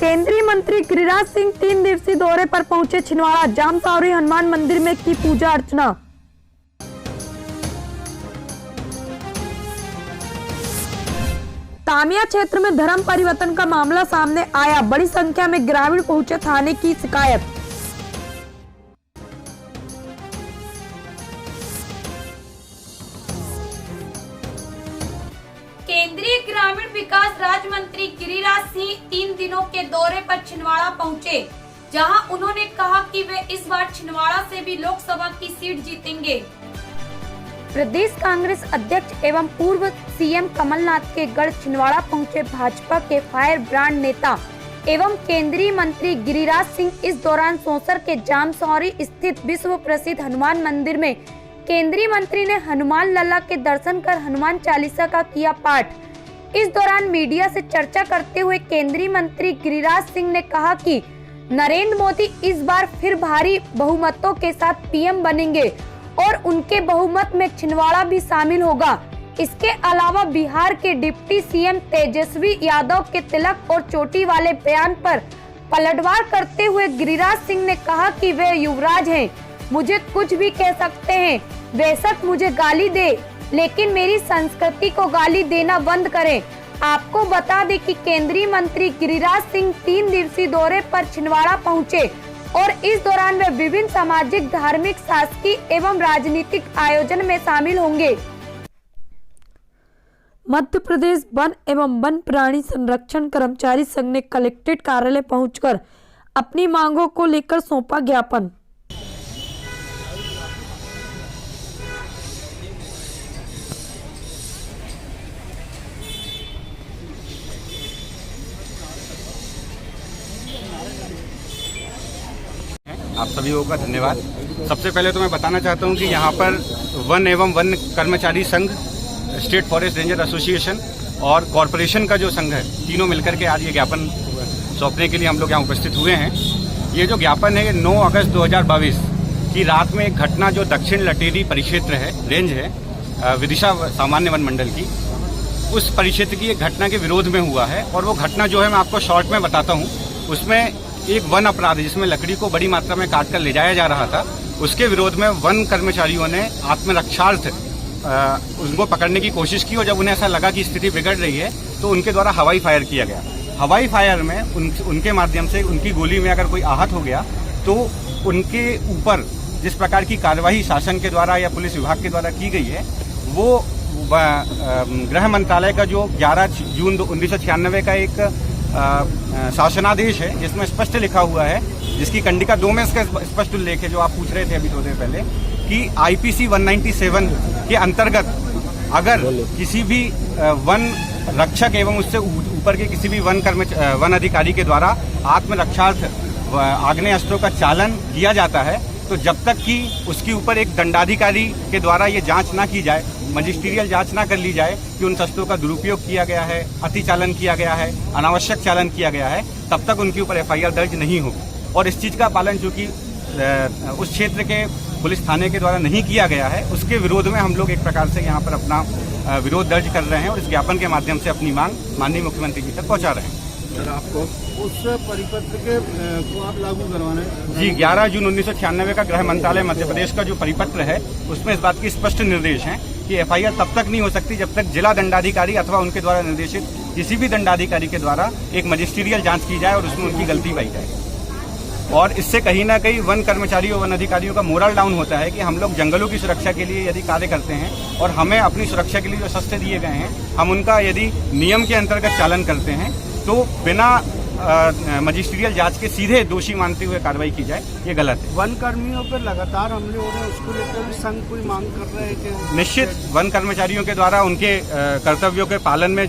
केंद्रीय मंत्री गिरिराज सिंह 3 दिवसीय दौरे पर पहुंचे छिंदवाड़ा। जामसावरी हनुमान मंदिर में की पूजा अर्चना। तामिया क्षेत्र में धर्म परिवर्तन का मामला सामने आया। बड़ी संख्या में ग्रामीण पहुंचे थाने की शिकायत। केंद्रीय ग्रामीण विकास राज्य मंत्री गिरिराज सिंह 3 दिनों के दौरे पर छिंदवाड़ा पहुंचे, जहां उन्होंने कहा कि वे इस बार छिंदवाड़ा से भी लोकसभा की सीट जीतेंगे। प्रदेश कांग्रेस अध्यक्ष एवं पूर्व सीएम कमलनाथ के गढ़ छिंदवाड़ा पहुंचे भाजपा के फायर ब्रांड नेता एवं केंद्रीय मंत्री गिरिराज सिंह इस दौरान सौंसर के जामसौरी स्थित विश्व प्रसिद्ध हनुमान मंदिर में केंद्रीय मंत्री ने हनुमान लल्ला के दर्शन कर हनुमान चालीसा का किया पाठ। इस दौरान मीडिया से चर्चा करते हुए केंद्रीय मंत्री गिरिराज सिंह ने कहा कि नरेंद्र मोदी इस बार फिर भारी बहुमतों के साथ पीएम बनेंगे और उनके बहुमत में छिंदवाड़ा भी शामिल होगा। इसके अलावा बिहार के डिप्टी सीएम तेजस्वी यादव के तिलक और चोटी वाले बयान पर पलटवार करते हुए गिरिराज सिंह ने कहा कि वे युवराज हैं, मुझे कुछ भी कह सकते हैं, बेशक मुझे गाली दे, लेकिन मेरी संस्कृति को गाली देना बंद करें। आपको बता दें कि केंद्रीय मंत्री गिरिराज सिंह 3 दिवसीय दौरे पर छिंदवाड़ा पहुंचे और इस दौरान वे विभिन्न सामाजिक, धार्मिक, शासकीय एवं राजनीतिक आयोजन में शामिल होंगे। मध्य प्रदेश वन एवं वन प्राणी संरक्षण कर्मचारी संघ ने कलेक्ट्रेट कार्यालय पहुंचकर अपनी मांगों को लेकर सौंपा ज्ञापन। आप सभी लोगों का धन्यवाद। सबसे पहले तो मैं बताना चाहता हूं कि यहाँ पर वन एवं वन कर्मचारी संघ, स्टेट फॉरेस्ट रेंजर एसोसिएशन और कॉरपोरेशन का जो संघ है, तीनों मिलकर के आज ये ज्ञापन सौंपने के लिए हम लोग यहाँ उपस्थित हुए हैं। ये जो ज्ञापन है 9 अगस्त 2022 की रात में एक घटना जो दक्षिण लटेरी परिक्षेत्र है, रेंज है विदिशा सामान्य वन मंडल की, उस परिक्षेत्र की एक घटना के विरोध में हुआ है। और वो घटना जो है मैं आपको शॉर्ट में बताता हूँ। उसमें एक वन अपराध जिसमें लकड़ी को बड़ी मात्रा में काट कर ले जाया जा रहा था, उसके विरोध में वन कर्मचारियों ने आत्मरक्षार्थ उनको पकड़ने की कोशिश की और जब उन्हें ऐसा लगा कि स्थिति बिगड़ रही है तो उनके द्वारा हवाई फायर किया गया। हवाई फायर में उनके माध्यम से उनकी गोली में अगर कोई आहत हो गया तो उनके ऊपर जिस प्रकार की कार्यवाही शासन के द्वारा या पुलिस विभाग के द्वारा की गई है, वो गृह मंत्रालय का जो 11 जून 1996 का एक शासनादेश है जिसमें स्पष्ट लिखा हुआ है, जिसकी कंडिका 2 में इसका स्पष्ट उल्लेख है, जो आप पूछ रहे थे अभी थोड़ी देर पहले, कि आईपीसी 197 के अंतर्गत अगर किसी भी वन रक्षक एवं उससे ऊपर के किसी भी वन अधिकारी के द्वारा आत्मरक्षार्थ आग्नेय अस्त्रों का चालन किया जाता है तो जब तक कि उसके ऊपर एक दंडाधिकारी के द्वारा ये जांच ना की जाए, मजिस्ट्रियल जांच ना कर ली जाए कि उन शस्त्रों का दुरुपयोग किया गया है, अति चालन किया गया है, अनावश्यक चालन किया गया है, तब तक उनके ऊपर एफआईआर दर्ज नहीं होगी। और इस चीज़ का पालन चूंकि उस क्षेत्र के पुलिस थाने के द्वारा नहीं किया गया है, उसके विरोध में हम लोग एक प्रकार से यहाँ पर अपना विरोध दर्ज कर रहे हैं और इस ज्ञापन के माध्यम से अपनी मांग माननीय मुख्यमंत्री जी तक पहुँचा रहे हैं। सर, आपको उस परिपत्र के को आप लागू करवाने जी 11 जून 1996 का गृह मंत्रालय मध्य प्रदेश का जो परिपत्र है उसमें इस बात की स्पष्ट निर्देश हैं कि एफआईआर तब तक नहीं हो सकती जब तक जिला दंडाधिकारी अथवा उनके द्वारा निर्देशित किसी भी दंडाधिकारी के द्वारा एक मजिस्ट्रियल जांच की जाए और उसमें उनकी गलती पाई जाए। और इससे कहीं ना कहीं वन कर्मचारियों, वन अधिकारियों का मोरल डाउन होता है कि हम लोग जंगलों की सुरक्षा के लिए यदि कार्य करते हैं और हमें अपनी सुरक्षा के लिए जो शस्त्र दिए गए हैं, हम उनका यदि नियम के अंतर्गत चालन करते हैं तो बिना मजिस्ट्रियल जांच के सीधे दोषी मानते हुए कार्रवाई की जाए, ये गलत है। वन कर्मियों पर लगातार हमले हो रहे हैं, उसको लेकर भी संघ कोई मांग कर रहे हैं कि निश्चित वन कर्मचारियों के द्वारा उनके कर्तव्यों के पालन में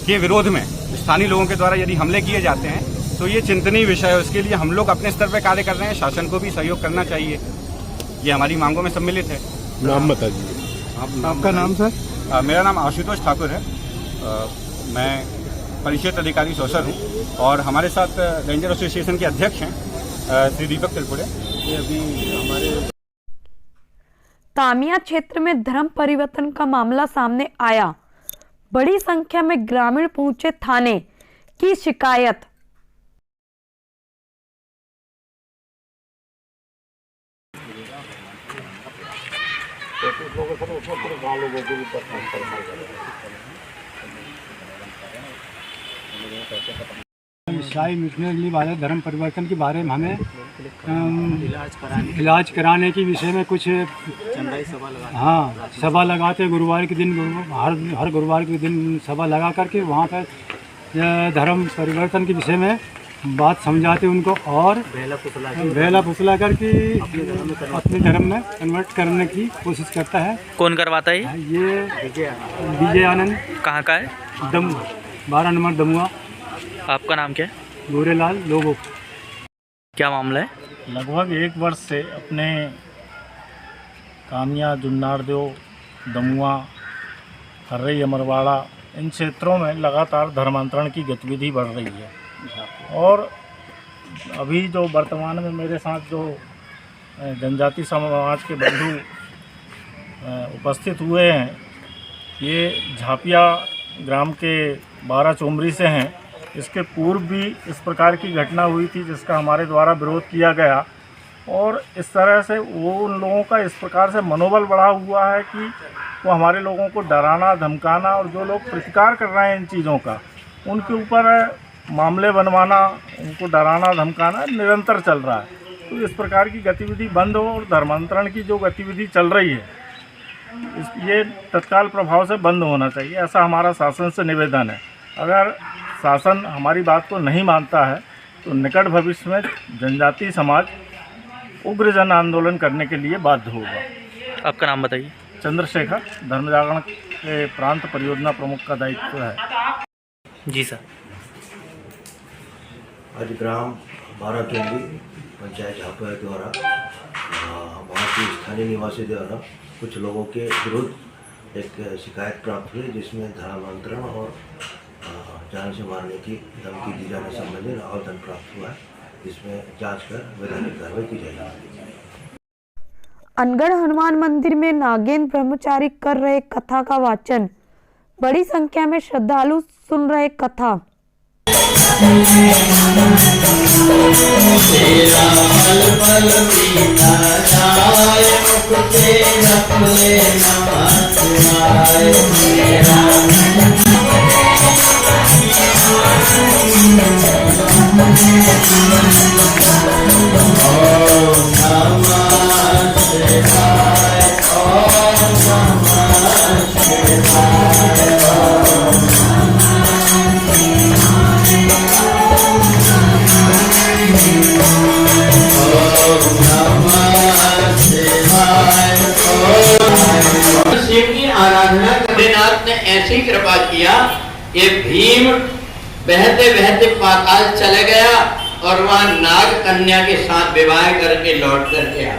के विरोध में स्थानीय लोगों के द्वारा यदि हमले किए जाते हैं तो ये चिंतनीय विषय है। उसके लिए हम लोग अपने स्तर पर कार्य कर रहे हैं, शासन को भी सहयोग करना चाहिए, ये हमारी मांगों में सम्मिलित है। नाम बता दीजिए। आपका नाम सर? मेरा नाम आशुतोष ठाकुर है, मैं परिक्षेत्र अधिकारी सौंसर हूँ और हमारे साथ रेंजर एसोसिएशन के अध्यक्ष हैं श्री दीपक त्रिपुरे। ये अभी हमारे तामिया क्षेत्र में धर्म परिवर्तन का मामला सामने आया। बड़ी संख्या में ग्रामीण पहुंचे थाने। की शिकायत। ईसाई मिशनरी वाले धर्म परिवर्तन के बारे में हमें इलाज कराने के विषय में कुछ हाँ सभा लगाते गुरुवार के दिन, हर गुरुवार के दिन सभा लगा करके वहाँ पर धर्म परिवर्तन के विषय में बात समझाते उनको और बेला फुसला करके अपने धर्म में कन्वर्ट करने की कोशिश करता है। कौन करवाता है ये विजय आनंद। कहाँ का है? दमुआ, 12 नंबर दमुआ। आपका नाम क्या है? गोरेलाल लोगो। क्या मामला है? लगभग 1 वर्ष से अपने कामिया, जुन्नारदेव, दमुआ, हर्रई, अमरवाड़ा इन क्षेत्रों में लगातार धर्मांतरण की गतिविधि बढ़ रही है। और अभी जो वर्तमान में मेरे साथ जो जनजाति समाज के बंधु उपस्थित हुए हैं, ये झापिया ग्राम के 12 चोमरी से हैं। इसके पूर्व भी इस प्रकार की घटना हुई थी जिसका हमारे द्वारा विरोध किया गया और इस तरह से वो उन लोगों का इस प्रकार से मनोबल बढ़ा हुआ है कि वो हमारे लोगों को डराना, धमकाना और जो लोग प्रतिकार कर रहे हैं इन चीज़ों का, उनके ऊपर मामले बनवाना, उनको डराना, धमकाना निरंतर चल रहा है। तो इस प्रकार की गतिविधि बंद हो और धर्मांतरण की जो गतिविधि चल रही है ये तत्काल प्रभाव से बंद होना चाहिए, ऐसा हमारा शासन से निवेदन है। अगर शासन हमारी बात को नहीं मानता है तो निकट भविष्य में जनजाति समाज उग्र जन आंदोलन करने के लिए बाध्य होगा। आपका नाम बताइए। चंद्रशेखर, धर्म जागरण के प्रांत परियोजना प्रमुख का दायित्व है। जी सर। आज ग्राम 12 चोमरी पंचायत झापिया द्वारा वहाँ के स्थानीय निवासी द्वारा कुछ लोगों के विरुद्ध एक शिकायत प्राप्त हुई जिसमें धर्मांतरण और जान से मारने की धमकी दी जाने संबंधी आवेदन प्राप्त हुआ है, जिसमें जांच कर वैधानिक कार्रवाई की जाएगी। अनगढ़ हनुमान मंदिर में नागेंद्र ब्रह्मचारी कर रहे कथा का वाचन, बड़ी संख्या में श्रद्धालु सुन रहे कथा। शिव की आराधना भोलेनाथ ने ऐसी कृपा किया, ये भीम बहते बहते पाताल चले गया और वहां नाग कन्या के साथ विवाह करके लौट कर के आया।